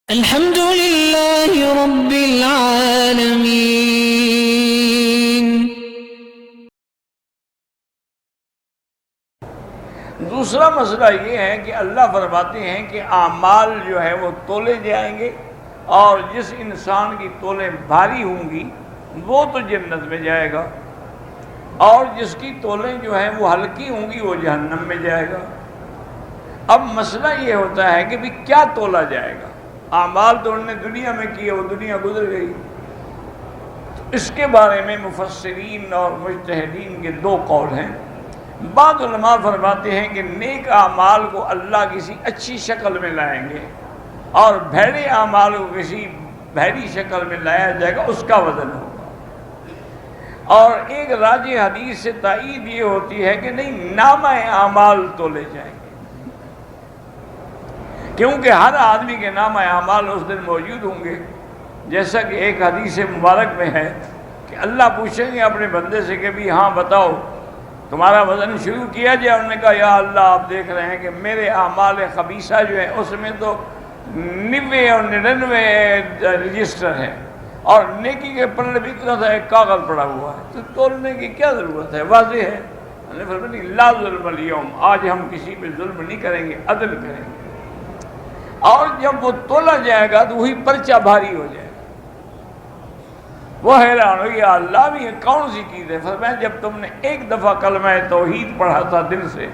الحمد لله رب العالمين۔ دوسرا مسئلہ یہ ہے کہ اللہ فرماتے ہیں کہ اعمال جو ہے وہ تولے جائیں گے، اور جس انسان کی تولیں بھاری ہوں گی وہ تو جنت میں جائے گا، اور جس کی تولیں جو ہیں وہ ہلکی ہوں گی وہ جہنم میں جائے گا۔ اب مسئلہ یہ ہوتا ہے کہ بھی کیا تولا جائے گا؟ اعمال تو انہوں نے دنیا میں کیے، وہ دنیا گزر گئی، تو اس کے بارے میں مفسرین اور مجتہدین کے دو قول ہیں۔ بعض علماء فرماتے ہیں کہ نیک اعمال کو اللہ کسی اچھی شکل میں لائیں گے، اور بھیڑے اعمال کو کسی بھیڑی شکل میں لایا جائے گا، اس کا وزن ہوگا۔ اور ایک راجح حدیث سے تائید یہ ہوتی ہے کہ نہیں، نامہ اعمال تولے جائیں گے، کیونکہ ہر آدمی کے نامہ اعمال اس دن موجود ہوں گے۔ جیسا کہ ایک حدیث مبارک میں ہے کہ اللہ پوچھیں گے اپنے بندے سے کہ بھی ہاں بتاؤ تمہارا وزن شروع کیا جائے؟ انہوں نے کہا یا اللہ آپ دیکھ رہے ہیں کہ میرے اعمال خبیثہ جو ہیں اس میں تو 90 اور 99 رجسٹر ہے، اور نیکی کے پلڑے بھی اتنا تھا ایک کاغذ پڑا ہوا ہے، تو تولنے کی کیا ضرورت ہے؟ واضح ہے۔ انہوں نے فرمایا لا ظلم اليوم، آج ہم کسی پہ ظلم نہیں کریں گے، عدل کریں گے۔ اور جب وہ تولا جائے گا تو وہی پرچہ بھاری ہو جائے گا۔ وہ حیران ہو یا اللہ بھی یہ کون سی چیز ہے؟ فرمایا جب تم نے ایک دفعہ کلمہ توحید پڑھا تھا دل سے،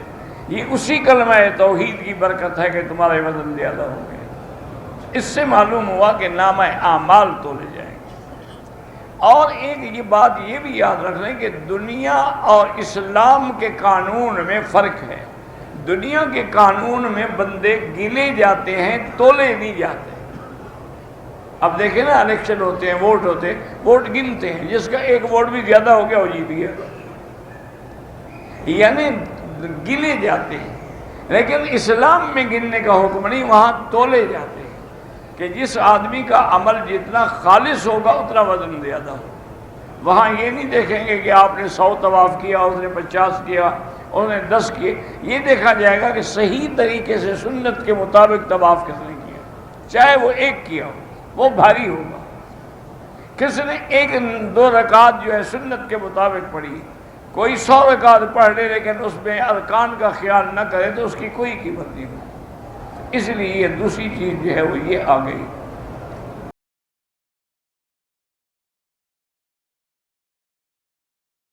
یہ اسی کلمہ توحید کی برکت ہے کہ تمہارے وزن زیادہ ہو گئے۔ اس سے معلوم ہوا کہ نامہ اعمال تولے جائیں گے۔ اور ایک یہ بات یہ بھی یاد رکھ لیں کہ دنیا اور اسلام کے قانون میں فرق ہے۔ دنیا کے قانون میں بندے گنے جاتے ہیں، تولے نہیں جاتے۔ اب دیکھیں نا، الیکشن ہوتے ہیں، ووٹ ہوتے ہیں، ووٹ گنتے ہیں، جس کا ایک ووٹ بھی زیادہ ہو گیا وہ جیت گیا، یعنی گنے جاتے ہیں۔ لیکن اسلام میں گننے کا حکم نہیں، وہاں تولے جاتے ہیں کہ جس آدمی کا عمل جتنا خالص ہوگا اتنا وزن زیادہ ہوگا۔ وہاں یہ نہیں دیکھیں گے کہ آپ نے 100 طواف کیا، اس نے 50 کیا، انہوں نے 10 کیے۔ یہ دیکھا جائے گا کہ صحیح طریقے سے سنت کے مطابق طواف کس نے کیا، چاہے وہ ایک کیا ہو وہ بھاری ہوگا۔ کس نے 1-2 رکعت جو ہے سنت کے مطابق پڑھی، کوئی 100 رکعت پڑھ لے لیکن اس میں ارکان کا خیال نہ کرے تو اس کی کوئی قیمت نہیں ہوگی۔ اس لیے یہ دوسری چیز جو ہے وہ یہ آ گئی۔